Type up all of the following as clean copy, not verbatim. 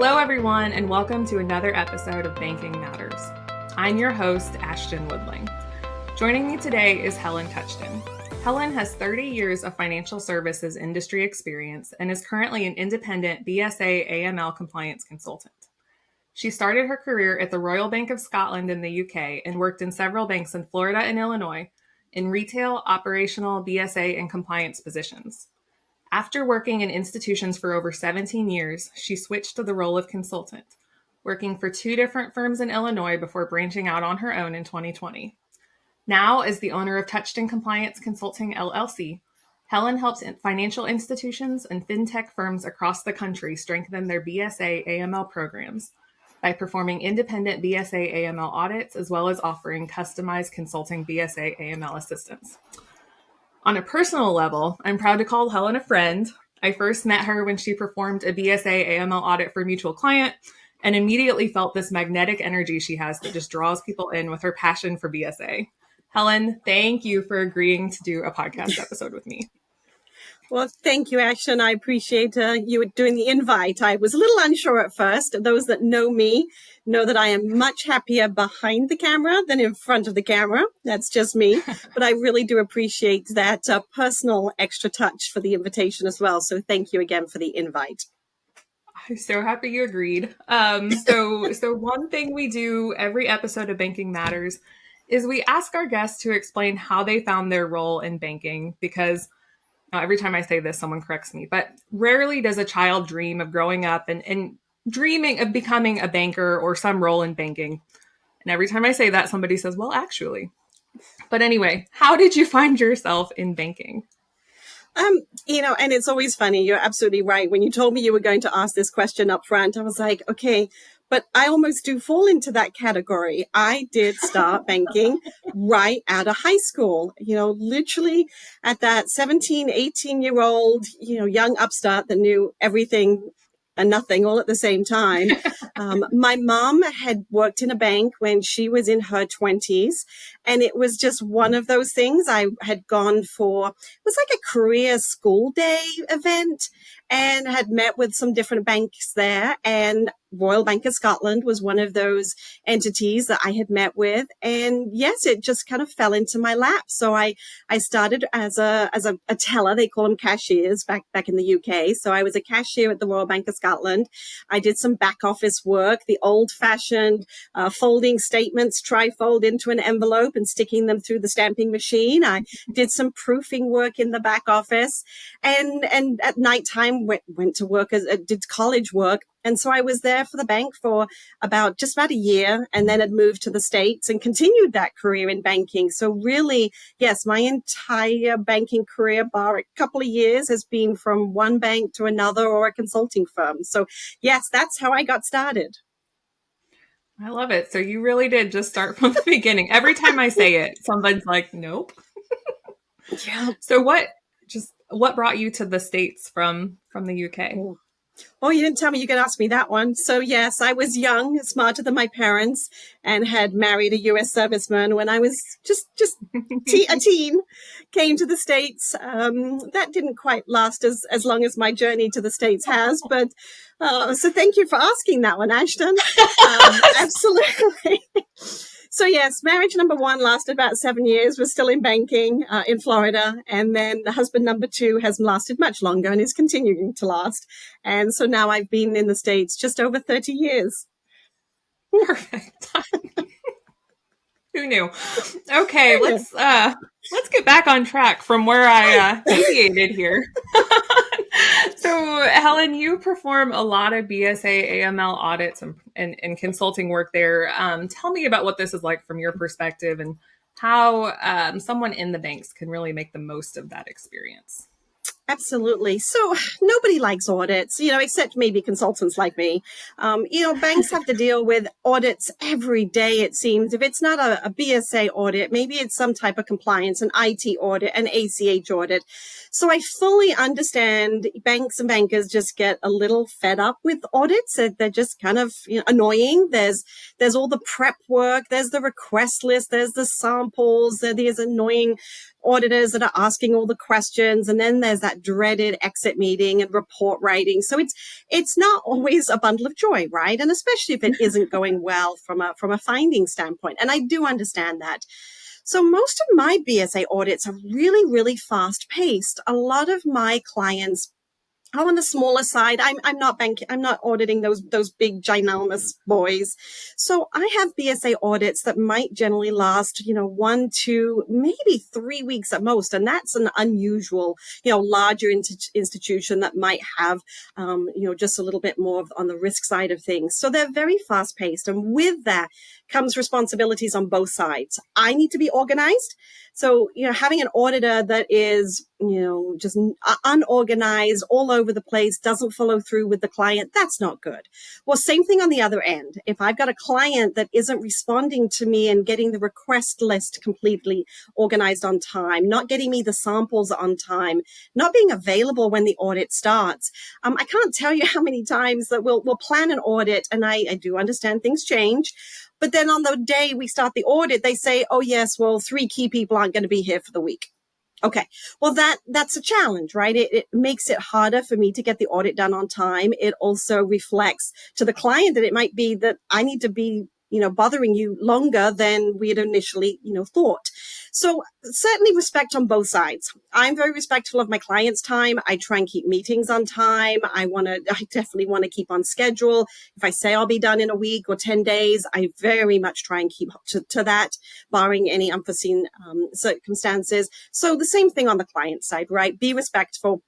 Hello, everyone, and welcome to another episode of Banking Matters. I'm your host, Ashton Woodling. Joining me today is Helen Touchton. Helen has 30 years of financial services industry experience and is currently an independent BSA AML compliance consultant. She started her career at the Royal Bank of Scotland in the UK and worked in several banks in Florida and Illinois in retail, operational, BSA, and compliance positions. After working in institutions for over 17 years, she switched to the role of consultant, working for 2 different firms in Illinois before branching out on her own in 2020. Now, as the owner of Touchton Compliance Consulting, LLC, Helen helps financial institutions and fintech firms across the country strengthen their BSA AML programs by performing independent BSA AML audits, as well as offering customized consulting BSA AML assistance. On a personal level, I'm proud to call Helen a friend. I first met her when she performed a BSA AML audit for a mutual client and immediately felt this magnetic energy she has that just draws people in with her passion for BSA. Helen, thank you for agreeing to do a podcast episode with me. Well, thank you, Ashton. I appreciate you doing the invite. I was a little unsure at first. Those that know me know that I am much happier behind the camera than in front of the camera. That's just me. But I really do appreciate that personal extra touch for the invitation as well. So thank you again for the invite. I'm so happy you agreed. So one thing we do every episode of Banking Matters is we ask our guests to explain how they found their role in banking, because every time I say this, someone corrects me, but rarely does a child dream of growing up and dreaming of becoming a banker or some role in banking. And every time I say that, somebody says, well, actually. But anyway, how did you find yourself in banking? And it's always funny. You're absolutely right. When you told me you were going to ask this question up front, I was like, okay, but I almost do fall into that category. I did start banking right out of high school, literally at that 17, 18-year-old, young upstart that knew everything and nothing all at the same time. My mom had worked in a bank when she was in her 20s, and it was just one of those things. I had gone for, it was like a career school day event, and had met with some different banks there, and Royal Bank of Scotland was one of those entities that I had met with. And yes, it just kind of fell into my lap. So I started as a teller. They call them cashiers back in the UK. So I was a cashier at the Royal Bank of Scotland. I did some back office work, the old fashioned folding statements, trifold into an envelope and sticking them through the stamping machine. I did some proofing work in the back office, and at nighttime went to work did college work. And so I was there for the bank for just about a year, and then had moved to the States and continued that career in banking. So really, yes, my entire banking career, bar a couple of years, has been from one bank to another or a consulting firm. So yes, that's how I got started. I love it. So you really did just start from the beginning. Every time I say it, somebody's like, nope. Yeah. So what brought you to the States from the UK? Oh, you didn't tell me you could ask me that one. So yes, I was young, smarter than my parents, and had married a U.S. serviceman when I was just a teen, came to the States. That didn't quite last as long as my journey to the States has, but so thank you for asking that one, Ashton. Absolutely. So yes, marriage number 1 lasted about 7 years, was still in banking in Florida. And then the husband number 2 has lasted much longer and is continuing to last. And so now I've been in the States just over 30 years. Perfect. Who knew? Okay, let's get back on track from where I deviated here. So, Helen, you perform a lot of BSA AML audits and consulting work there. Tell me about what this is like from your perspective and how someone in the banks can really make the most of that experience. Absolutely. So nobody likes audits, except maybe consultants like me. Banks have to deal with audits every day, it seems. If it's not a BSA audit, maybe it's some type of compliance, an IT audit, an ACH audit. So I fully understand banks and bankers just get a little fed up with audits. They're just kind of annoying. There's all the prep work. There's the request list. There's the samples. There's annoying auditors that are asking all the questions. And then there's that dreaded exit meeting and report writing. So it's not always a bundle of joy, right? And especially if it isn't going well from a finding standpoint. And I do understand that. So most of my BSA audits are really, really fast paced. A lot of my clients are on the smaller side. I'm not auditing those big ginormous boys. So I have BSA audits that might generally last, 1, 2, maybe 3 weeks at most. And that's an unusual, larger institution that might have, just a little bit more on the risk side of things. So they're very fast paced. And with that comes responsibilities on both sides. I need to be organized. So, having an auditor that is, just unorganized, all over the place, doesn't follow through with the client, that's not good. Well, same thing on the other end. If I've got a client that isn't responding to me and getting the request list completely organized on time, not getting me the samples on time, not being available when the audit starts, I can't tell you how many times that we'll plan an audit, and I do understand things change. But then on the day we start the audit, they say, oh, yes, well, 3 key people aren't going to be here for the week. Okay. Well, that's a challenge, right? It makes it harder for me to get the audit done on time. It also reflects to the client that it might be that I need to be, bothering you longer than we had initially, thought. So certainly respect on both sides. I'm very respectful of my client's time. I try and keep meetings on time. I definitely want to keep on schedule. If I say I'll be done in a week or 10 days, I very much try and keep to that, barring any unforeseen circumstances. So the same thing on the client side, right? Be respectful.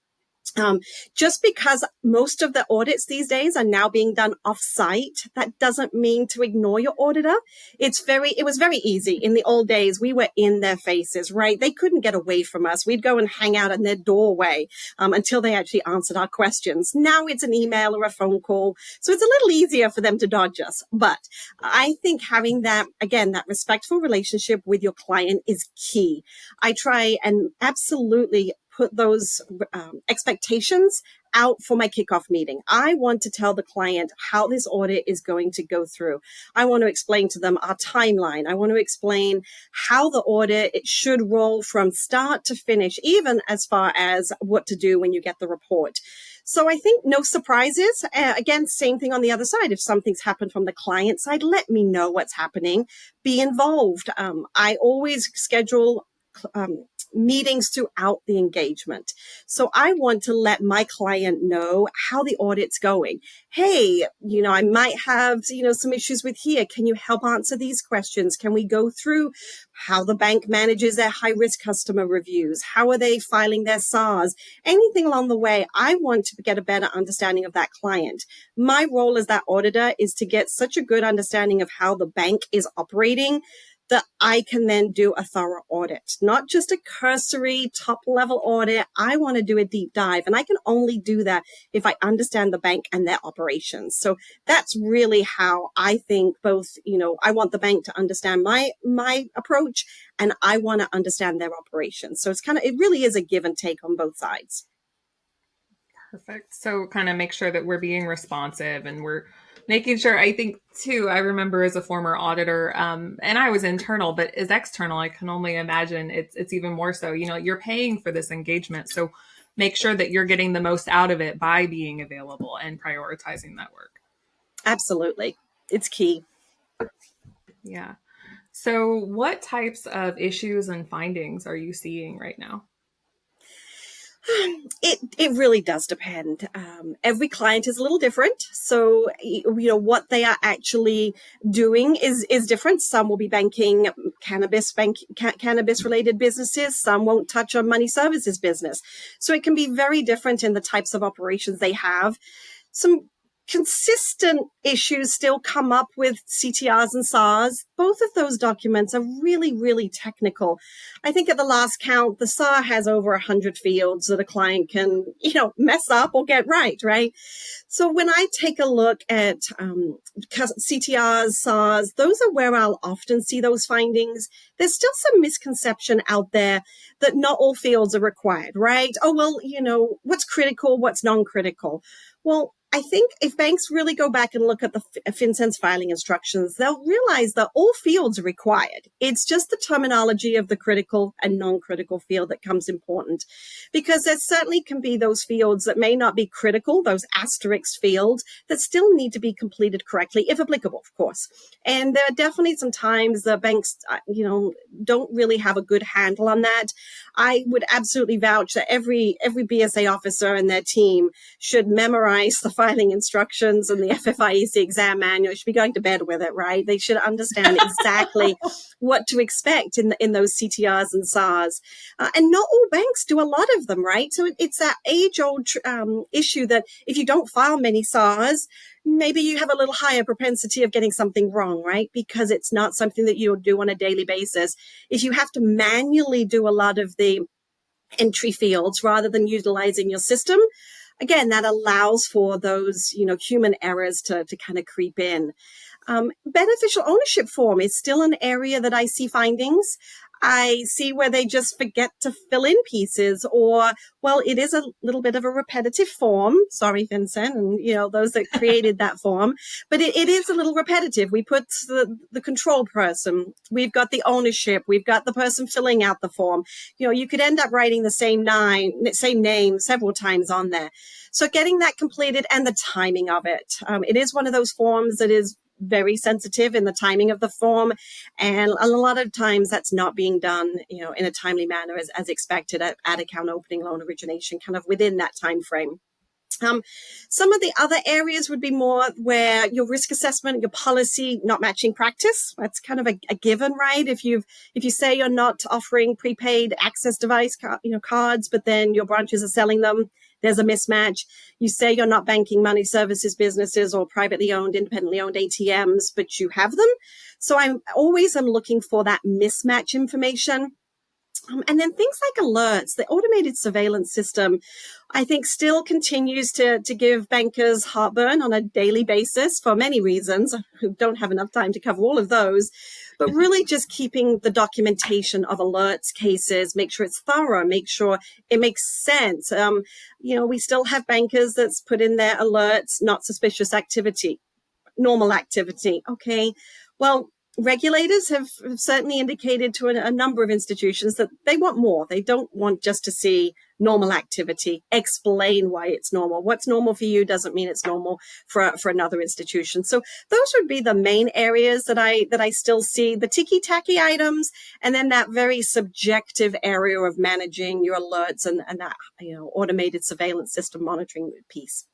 Just because most of the audits these days are now being done off-site, that doesn't mean to ignore your auditor. It was very easy. In the old days, we were in their faces, right? They couldn't get away from us. We'd go and hang out in their doorway until they actually answered our questions. Now it's an email or a phone call. So it's a little easier for them to dodge us. But I think having that respectful relationship with your client is key. I try and absolutely put those expectations out for my kickoff meeting. I want to tell the client how this audit is going to go through. I want to explain to them our timeline. I want to explain how the audit, it should roll from start to finish, even as far as what to do when you get the report. So I think no surprises. Again, same thing on the other side. If something's happened from the client side, let me know what's happening. Be involved. I always schedule meetings throughout the engagement. So I want to let my client know how the audit's going. Hey, I might have, some issues with here. Can you help answer these questions? Can we go through how the bank manages their high risk customer reviews? How are they filing their SARS? Anything along the way. I want to get a better understanding of that client. My role as that auditor is to get such a good understanding of how the bank is operating that I can then do a thorough audit, not just a cursory top level audit. I want to do a deep dive, and I can only do that if I understand the bank and their operations. So that's really how I think both, I want the bank to understand my approach, and I want to understand their operations. So it really is a give and take on both sides. Perfect. So kind of make sure that we're being responsive and we're making sure. I think too, I remember as a former auditor, and I was internal, but as external, I can only imagine it's even more so. You're paying for this engagement. So make sure that you're getting the most out of it by being available and prioritizing that work. Absolutely. It's key. Yeah. So what types of issues and findings are you seeing right now? It really does depend. Every client is a little different. So, what they are actually doing is different. Some will be banking cannabis related businesses. Some won't touch on money services business. So it can be very different in the types of operations they have. Some consistent issues still come up with CTRs and SARS. Both of those documents are really, really technical. I think at the last count, the SAR has over 100 fields that a client can, mess up or get right? So when I take a look at CTRs, SARS, those are where I'll often see those findings. There's still some misconception out there that not all fields are required, right? Oh, well, what's critical, what's non-critical? Well, I think if banks really go back and look at the FinCEN's filing instructions, they'll realize that all fields are required. It's just the terminology of the critical and non-critical field that comes important, because there certainly can be those fields that may not be critical, those asterisk fields that still need to be completed correctly, if applicable, of course. And there are definitely some times the banks, don't really have a good handle on that. I would absolutely vouch that every BSA officer and their team should memorize the filing instructions and the FFIEC exam manual. Should be going to bed with it, right? They should understand exactly what to expect in those CTRs and SARS. And not all banks do a lot of them, right? So it's that age-old issue that if you don't file many SARS, maybe you have a little higher propensity of getting something wrong, right? Because it's not something that you do on a daily basis. If you have to manually do a lot of the entry fields rather than utilizing your system, again, that allows for those, human errors to kind of creep in. Beneficial ownership form is still an area that I see findings. I see where they just forget to fill in pieces, or, well, it is a little bit of a repetitive form. Sorry, Vincent, and, those that created that form, but it is a little repetitive. We put the control person, we've got the ownership, we've got the person filling out the form. You could end up writing the same name several times on there. So getting that completed and the timing of it. It is one of those forms that is very sensitive in the timing of the form. And a lot of times that's not being done, in a timely manner as expected at account opening, loan origination, kind of within that time frame. Some of the other areas would be more where your risk assessment, your policy not matching practice. That's kind of a given, right? If you say you're not offering prepaid access device, cards, but then your branches are selling them, there's a mismatch. You say you're not banking money services businesses or privately owned, independently owned ATMs, but you have them. So I'm looking for that mismatch information. And then things like alerts, the automated surveillance system, I think still continues to give bankers heartburn on a daily basis for many reasons. I don't have enough time to cover all of those, but really just keeping the documentation of alerts cases, make sure it's thorough, make sure it makes sense. We still have bankers that's put in their alerts, not suspicious activity, normal activity. Okay, well, regulators have certainly indicated to a number of institutions that they want more. They don't want just to see normal activity. Explain why it's normal. What's normal for you doesn't mean it's normal for another institution. So those would be the main areas that I still see, the ticky-tacky items, and then that very subjective area of managing your alerts and that automated surveillance system monitoring piece.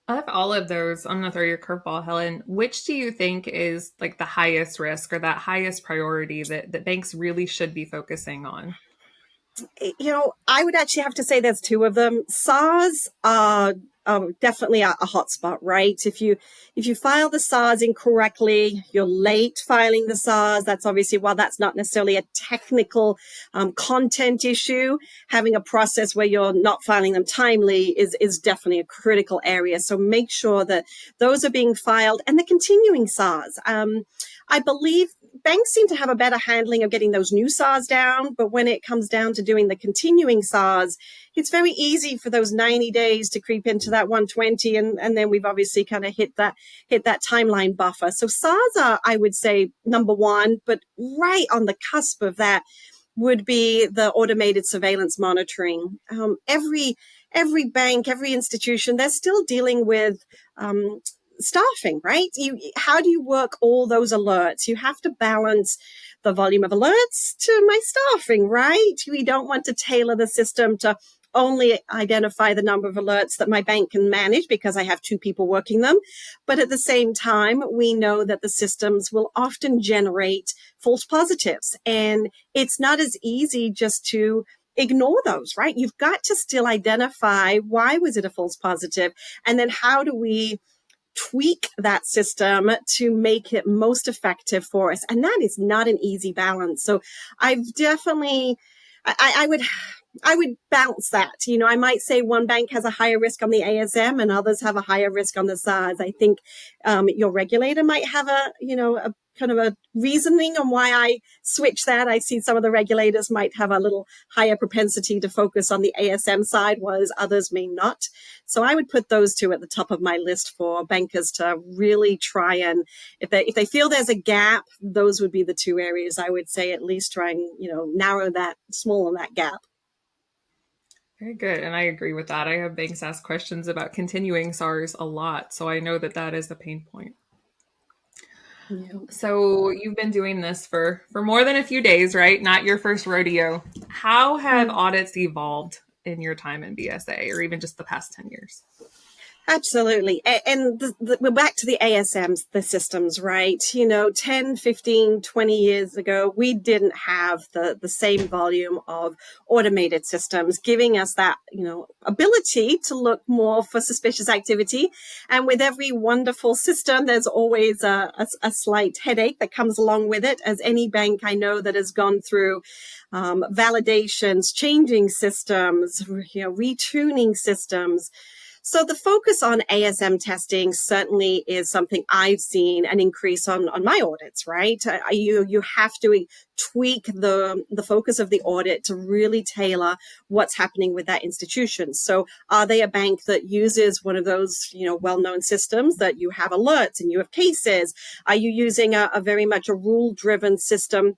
Of all of those, I'm going to throw your curveball, Helen. Which do you think is like the highest risk or that highest priority that banks really should be focusing on? I would actually have to say there's two of them. SARS are definitely a hotspot, right? If you file the SARS incorrectly, you're late filing the SARS. That's obviously, while that's not necessarily a technical content issue, having a process where you're not filing them timely is definitely a critical area. So make sure that those are being filed, and the continuing SARS. I believe banks seem to have a better handling of getting those new SARS down, but when it comes down to doing the continuing SARS, it's very easy for those 90 days to creep into that 120, and then we've obviously kind of hit that timeline buffer. So SARS are, I would say, number one, but right on the cusp of that would be the automated surveillance monitoring. Every bank, every institution, they're still dealing with staffing, right? How do you work all those alerts? You have to balance the volume of alerts to my staffing, right? We don't want to tailor the system to only identify the number of alerts that my bank can manage because I have two people working them. But at the same time, we know that the systems will often generate false positives, and it's not as easy just to ignore those, right? You've got to still identify why was it a false positive, and then how do we tweak that system to make it most effective for us. And that is not an easy balance. So I've definitely, I would bounce that. I might say one bank has a higher risk on the ASM and others have a higher risk on the SARS. I think your regulator might have a kind of a reasoning on why I switched that. I see some of the regulators might have a little higher propensity to focus on the ASM side, whereas others may not. So I would put those two at the top of my list for bankers to really try and, if they feel there's a gap, those would be the two areas I would say at least try and, narrow that, smaller that gap. Very good. And I agree with that. I have banks ask questions about continuing SARS a lot. So I know that that is the pain point. Yeah. So you've been doing this for more than a few days, right? Not your first rodeo. How have audits evolved in your time in BSA or even just the past 10 years? Absolutely. And we're back to the ASMs, the systems, right? 10, 15, 20 years ago, we didn't have the same volume of automated systems giving us that, ability to look more for suspicious activity. And with every wonderful system, there's always a slight headache that comes along with it, as any bank I know that has gone through validations, changing systems, retuning systems. So the focus on ASM testing certainly is something I've seen an increase on my audits, right? You have to tweak the focus of the audit to really tailor what's happening with that institution. So are they a bank that uses one of those, well-known systems that you have alerts and you have cases? Are you using a very much a rule-driven system?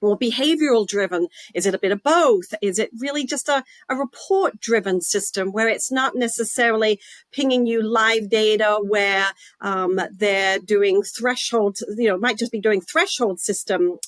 Or behavioral driven? Is it a bit of both? Is it really just a report driven system where it's not necessarily pinging you live data where they're doing threshold, might just be doing threshold system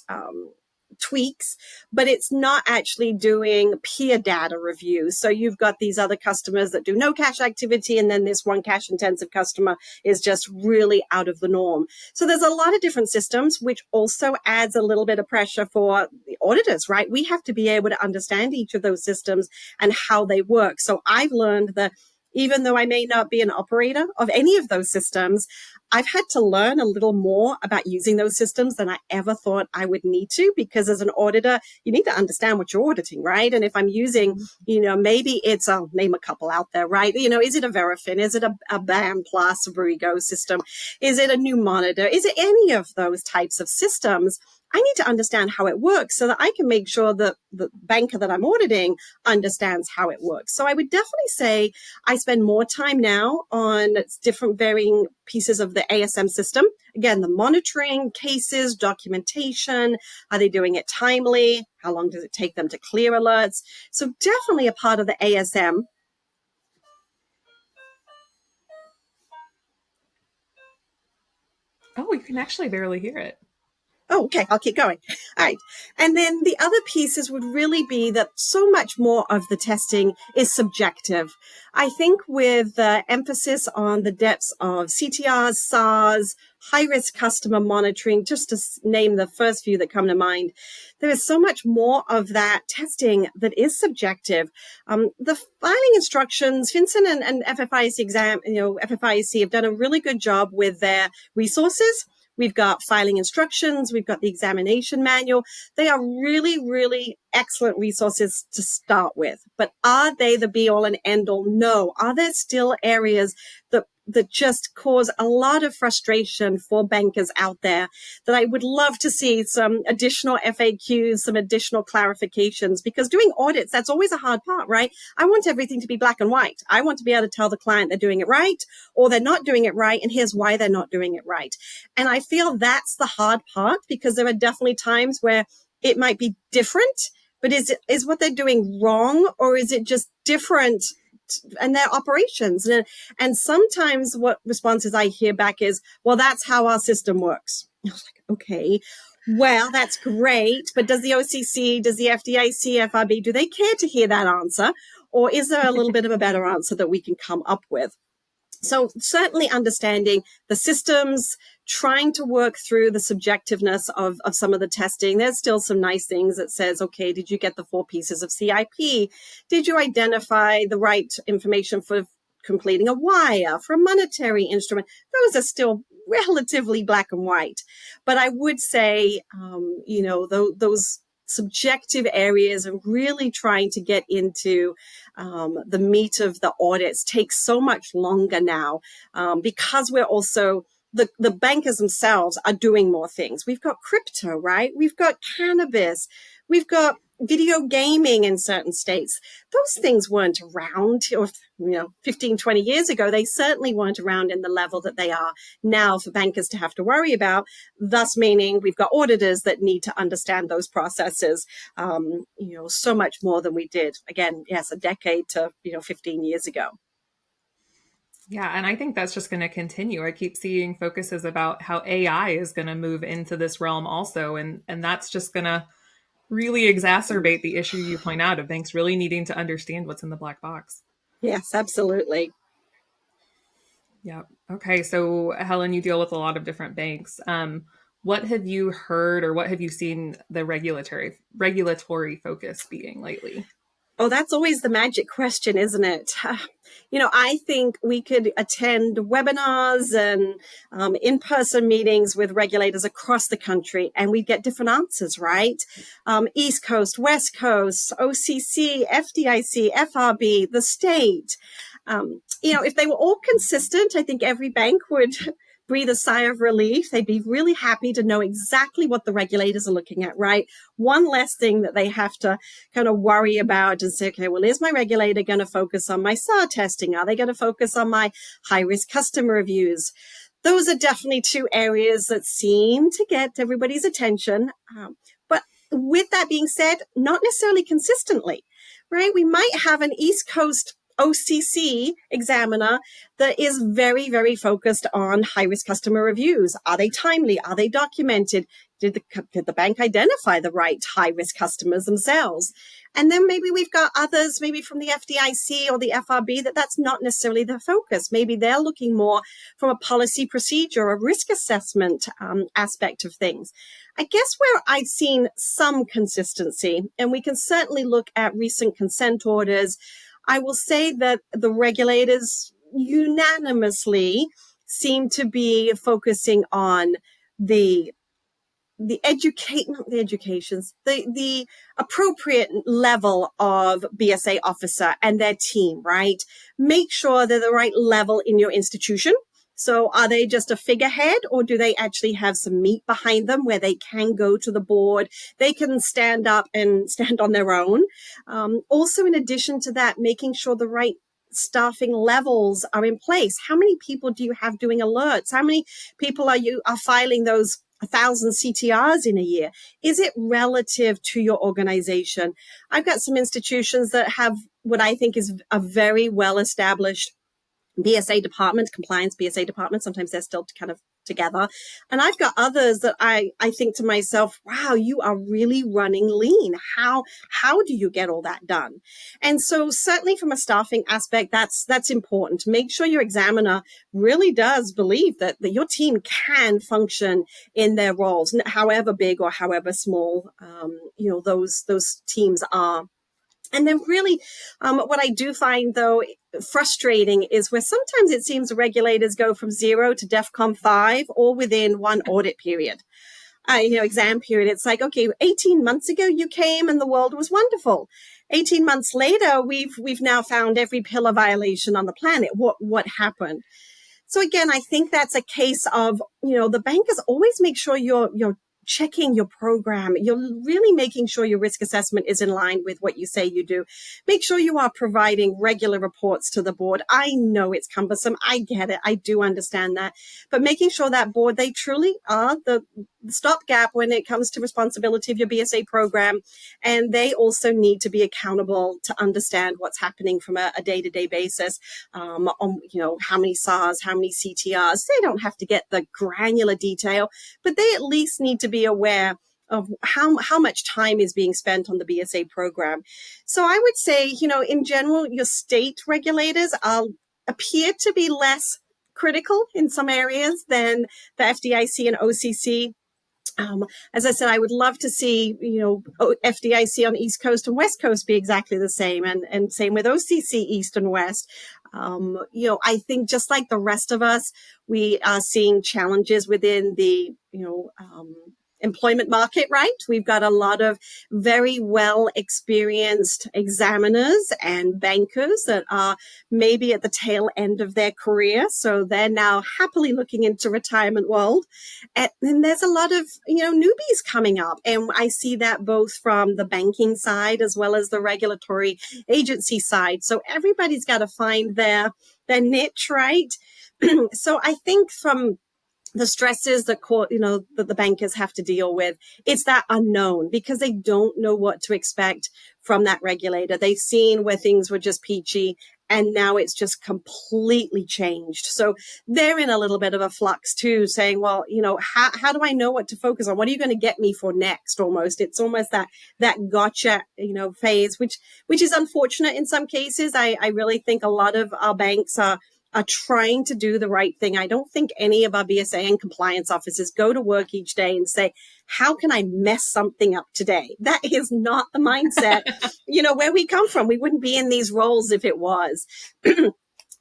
tweaks, but it's not actually doing peer data review. So you've got these other customers that do no cash activity, and then this one cash intensive customer is just really out of the norm. So there's a lot of different systems, which also adds a little bit of pressure for the auditors, right? We have to be able to understand each of those systems and how they work. So I've learned that even though I may not be an operator of any of those systems, I've had to learn a little more about using those systems than I ever thought I would need to, because as an auditor, you need to understand what you're auditing, right? And if I'm using, maybe it's, I'll name a couple out there, right? Is it a Verifin? Is it a BAM Plus, a Brigo system? Is it a new monitor? Is it any of those types of systems? I need to understand how it works so that I can make sure that the banker that I'm auditing understands how it works. So I would definitely say I spend more time now on different varying pieces of the ASM system. Again, the monitoring, cases, documentation. Are they doing it timely? How long does it take them to clear alerts? So definitely a part of the ASM. Oh, you can actually barely hear it. Oh, okay. I'll keep going. All right. And then the other pieces would really be that so much more of the testing is subjective. I think with emphasis on the depths of CTRS, SARS, high-risk customer monitoring, just to name the first few that come to mind, there is so much more of that testing that is subjective. The filing instructions, FinCEN and FFIEC have done a really good job with their resources. We've got filing instructions. We've got the examination manual. They are really, really excellent resources to start with. But are they the be all and end all? No. Are there still areas that just cause a lot of frustration for bankers out there that I would love to see some additional FAQs, some additional clarifications? Because doing audits, that's always a hard part, right? I want everything to be black and white. I want to be able to tell the client they're doing it right or they're not doing it right, and here's why they're not doing it right. And I feel that's the hard part, because there are definitely times where it might be different, but is what they're doing wrong, or is it just different and their operations? And sometimes what responses I hear back is, well, that's how our system works. I was like, okay, well, that's great. But does the OCC, does the FDIC, FRB, do they care to hear that answer? Or is there a little bit of a better answer that we can come up with? So certainly understanding the systems, trying to work through the subjectiveness of some of the testing. There's still some nice things that says, okay, did you get the 4 pieces of CIP? Did you identify the right information for completing a wire, for a monetary instrument? Those are still relatively black and white. But I would say, those subjective areas and really trying to get into the meat of the audits takes so much longer now, because we're also the bankers themselves are doing more things. We've got crypto, right? We've got cannabis. We've got video gaming in certain states. Those things weren't around, or 15, 20 years ago. They certainly weren't around in the level that they are now for bankers to have to worry about, thus meaning we've got auditors that need to understand those processes, so much more than we did. Again, yes, a decade to, 15 years ago. Yeah, and I think that's just going to continue. I keep seeing focuses about how AI is going to move into this realm also, and that's just going to really exacerbate the issue you point out of banks really needing to understand what's in the black box. Yes, absolutely. Yeah. Okay. So, Helen, you deal with a lot of different banks. What have you heard or what have you seen the regulatory focus being lately? Oh, that's always the magic question, isn't it? I think we could attend webinars and in-person meetings with regulators across the country, and we'd get different answers, right? East Coast, West Coast, OCC, FDIC, FRB, the state. If they were all consistent, I think every bank would breathe a sigh of relief. They'd be really happy to know exactly what the regulators are looking at, right? One less thing that they have to kind of worry about and say, okay, well, is my regulator going to focus on my SAR testing? Are they going to focus on my high-risk customer reviews? Those are definitely two areas that seem to get everybody's attention. But with that being said, not necessarily consistently, right? We might have an East Coast OCC examiner that is very, very focused on high-risk customer reviews. Are they timely? Are they documented? Did the bank identify the right high-risk customers themselves? And then maybe we've got others, maybe from the FDIC or the FRB, that's not necessarily the focus. Maybe they're looking more from a policy procedure or risk assessment aspect of things. I guess where I've seen some consistency, and we can certainly look at recent consent orders, I will say that the regulators unanimously seem to be focusing on the appropriate level of BSA officer and their team, right? Make sure they're the right level in your institution. So are they just a figurehead, or do they actually have some meat behind them where they can go to the board? They can stand up and stand on their own. Also, in addition to that, making sure the right staffing levels are in place. How many people do you have doing alerts? How many people are filing those 1,000 CTRs in a year? Is it relative to your organization? I've got some institutions that have what I think is a very well-established BSA department, compliance BSA department. Sometimes they're still kind of together. And I've got others that I think to myself, wow, you are really running lean. How do you get all that done? And so certainly from a staffing aspect, that's important. Make sure your examiner really does believe that your team can function in their roles, however big or however small, those teams are. And then really, what I do find, though, frustrating is where sometimes it seems regulators go from 0 to DEFCON 5 all within one audit period. Exam period. It's like, okay, 18 months ago you came and the world was wonderful. 18 months later, we've now found every pillar violation on the planet. What happened? So again, I think that's a case of, the bankers always make sure you're checking your program. You're really making sure your risk assessment is in line with what you say you do. Make sure you are providing regular reports to the board. I know it's cumbersome. I get it. I do understand that. But making sure that board, they truly are the stopgap when it comes to responsibility of your BSA program. And they also need to be accountable to understand what's happening from a day-to-day basis, on, how many SARS, how many CTRs. They don't have to get the granular detail, but they at least need to be aware of how much time is being spent on the BSA program. So I would say, in general, your state regulators appear to be less critical in some areas than the FDIC and OCC. As I said, I would love to see, FDIC on East Coast and West Coast be exactly the same, and same with OCC East and West. I think just like the rest of us, we are seeing challenges within the, employment market, right? We've got a lot of very well experienced examiners and bankers that are maybe at the tail end of their career. So they're now happily looking into retirement world. And then there's a lot of, newbies coming up. And I see that both from the banking side as well as the regulatory agency side. So everybody's got to find their niche, right? So I think from the stresses that that the bankers have to deal with, it's that unknown because they don't know what to expect from that regulator. They've seen where things were just peachy and now it's just completely changed. So they're in a little bit of a flux too, saying, well, how do I know what to focus on? What are you going to get me for next? Almost. It's almost that gotcha, phase, which is unfortunate in some cases. I really think a lot of our banks are trying to do the right thing. I don't think any of our BSA and compliance officers go to work each day and say, how can I mess something up today? That is not the mindset, where we come from. We wouldn't be in these roles if it was.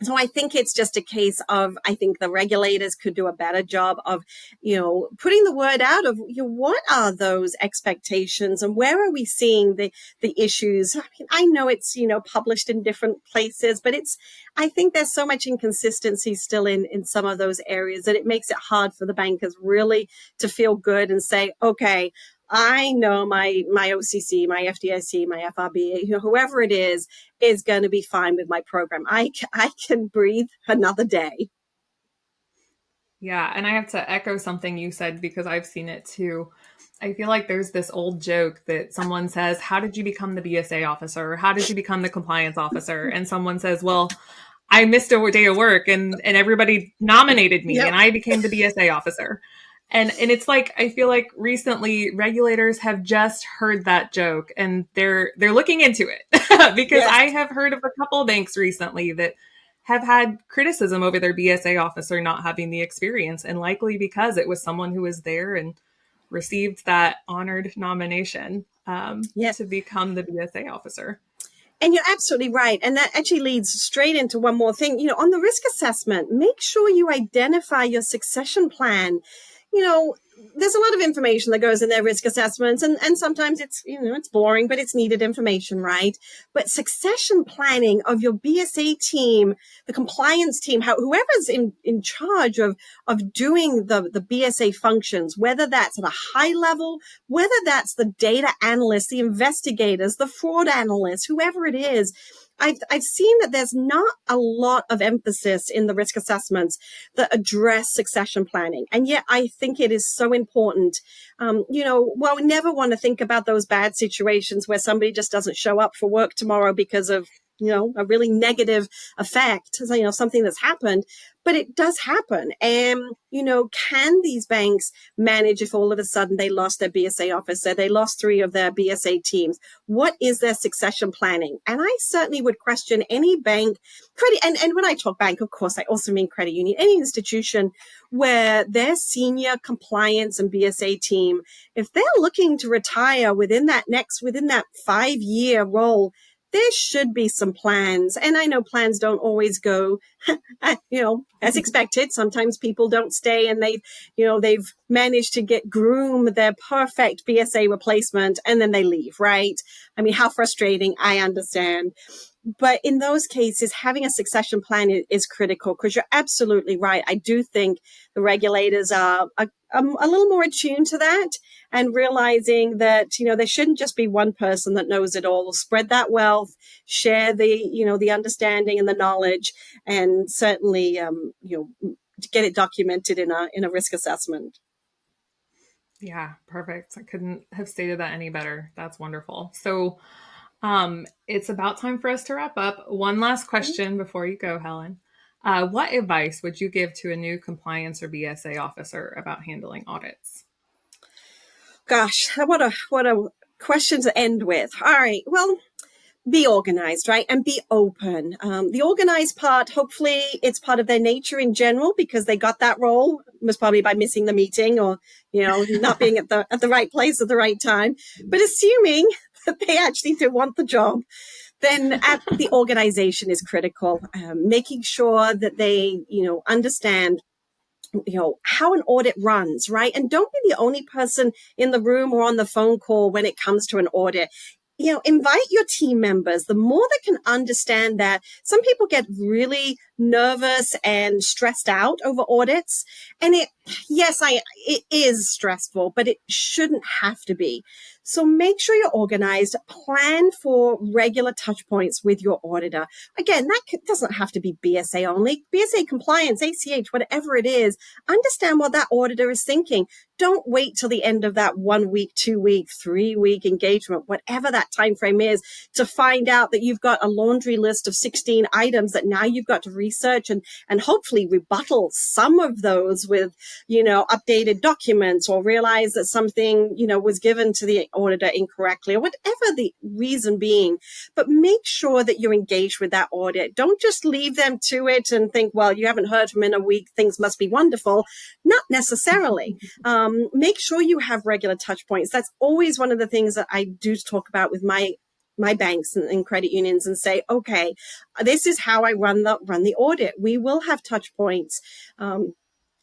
So I think it's just a case of, I think the regulators could do a better job of, putting the word out of what are those expectations and where are we seeing the issues? I mean, I know it's, published in different places, but I think there's so much inconsistency still in some of those areas that it makes it hard for the bankers really to feel good and say, okay, I know my OCC, my FDIC, my FRB, whoever it is going to be fine with my program. I can breathe another day. Yeah. And I have to echo something you said because I've seen it too. I feel like there's this old joke that someone says, how did you become the BSA officer? Or how did you become the compliance officer? And someone says, well, I missed a day of work and everybody nominated me and I became the BSA officer. And it's like, I feel like recently regulators have just heard that joke and they're looking into it because I have heard of a couple of banks recently that have had criticism over their BSA officer not having the experience, and likely because it was someone who was there and received that honored nomination to become the BSA officer. And you're absolutely right. And that actually leads straight into one more thing. On the risk assessment, make sure you identify your succession plan. There's a lot of information that goes in their risk assessments and sometimes it's, it's boring, but it's needed information, right? But succession planning of your BSA team, the compliance team, whoever's in charge of doing the BSA functions, whether that's at a high level, whether that's the data analysts, the investigators, the fraud analysts, whoever it is, I've seen that there's not a lot of emphasis in the risk assessments that address succession planning. And yet I think it is so important. We never want to think about those bad situations where somebody just doesn't show up for work tomorrow because of, a really negative effect, something that's happened, but it does happen. And, can these banks manage if all of a sudden they lost their BSA officer, they lost 3 of their BSA teams? What is their succession planning? And I certainly would question any bank, credit, and when I talk bank, of course, I also mean credit union, any institution where their senior compliance and BSA team, if they're looking to retire within that 5-year role, there should be some plans. And I know plans don't always go, as expected. Sometimes people don't stay and they've managed to groom their perfect BSA replacement and then they leave, right? I mean, how frustrating, I understand. But in those cases, having a succession plan is critical because you're absolutely right. I do think the regulators are a little more attuned to that and realizing that, there shouldn't just be one person that knows it all. Spread that wealth, share the understanding and the knowledge, and certainly, get it documented in a risk assessment. Yeah, perfect. I couldn't have stated that any better. That's wonderful. So, it's about time for us to wrap up. One last question before you go, Helen. What advice would you give to a new compliance or BSA officer about handling audits? Gosh, what a question to end with. All right. Well, be organized, right? And be open. The organized part, hopefully it's part of their nature in general because they got that role, most probably by missing the meeting or, not being at the right place at the right time. But assuming that they actually do want the job, then the organization is critical. Making sure that they, understand how an audit runs, right? And don't be the only person in the room or on the phone call when it comes to an audit. Invite your team members. The more they can understand that, some people get really nervous and stressed out over audits. And it is stressful, but it shouldn't have to be. So make sure you're organized, plan for regular touch points with your auditor. Again, that doesn't have to be BSA only, BSA compliance, ACH, whatever it is. Understand what that auditor is thinking. Don't wait till the end of that 1 week, 2 week, 3 week engagement, whatever that time frame is, to find out that you've got a laundry list of 16 items that now you've got to research and hopefully rebuttal some of those with, updated documents, or realize that something, was given to the auditor incorrectly, or whatever the reason being. But make sure that you're engaged with that audit. Don't just leave them to it and think, well, you haven't heard from in a week, things must be wonderful. Not necessarily. Make sure you have regular touch points. That's always one of the things that I do talk about with my banks and credit unions, and say, okay, this is how I run the audit. We will have touch points.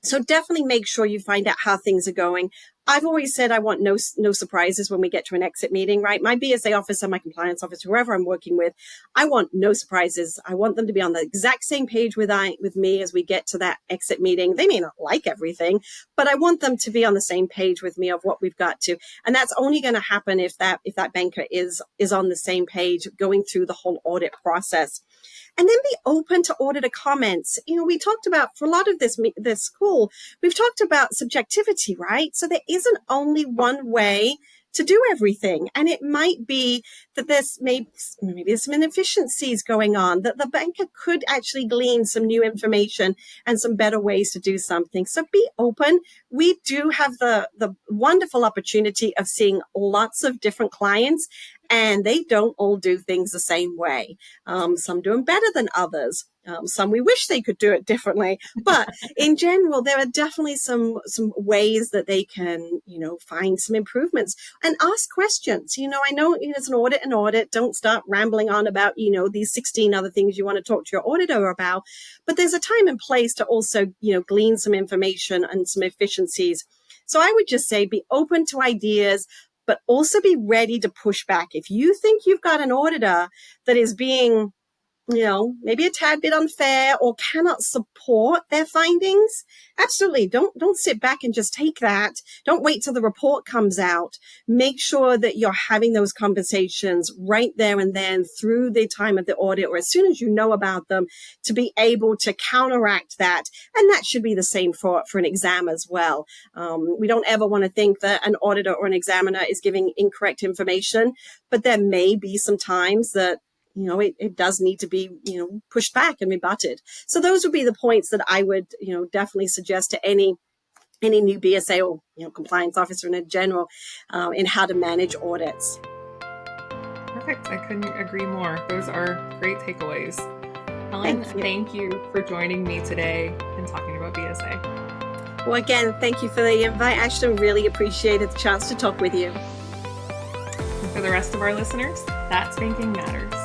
So definitely make sure you find out how things are going. I've always said I want no surprises when we get to an exit meeting, right? My BSA officer, my compliance officer, whoever I'm working with, I want no surprises. I want them to be on the exact same page with me as we get to that exit meeting. They may not like everything, but I want them to be on the same page with me of what we've got to. And that's only going to happen if that banker is on the same page going through the whole audit process. And then be open to auditor comments. We talked about, for a lot of this call, we've talked about subjectivity, right? So there isn't only one way to do everything. And it might be that maybe there's some inefficiencies going on, that the banker could actually glean some new information and some better ways to do something. So be open. We do have the wonderful opportunity of seeing lots of different clients, and they don't all do things the same way. Some do them better than others. Some we wish they could do it differently. But in general, there are definitely some ways that they can, find some improvements and ask questions. I know it's an audit. Don't start rambling on about, these 16 other things you want to talk to your auditor about. But there's a time and place to also, glean some information and some efficiencies. So I would just say be open to ideas, but also be ready to push back. If you think you've got an auditor that is being, maybe a tad bit unfair or cannot support their findings, absolutely don't sit back and just take that. Don't wait till the report comes out. Make sure that you're having those conversations right there and then through the time of the audit, or as soon as you know about them, to be able to counteract that. And that should be the same for an exam as well. We don't ever want to think that an auditor or an examiner is giving incorrect information, but there may be some times that it does need to be, pushed back and rebutted. So those would be the points that I would, definitely suggest to any new BSA or, compliance officer in general, in how to manage audits. Perfect. I couldn't agree more. Those are great takeaways. Helen, thank you for joining me today and talking about BSA. Well, again, thank you for the invite, Ashton. Really appreciated the chance to talk with you. And for the rest of our listeners, that's Banking Matters.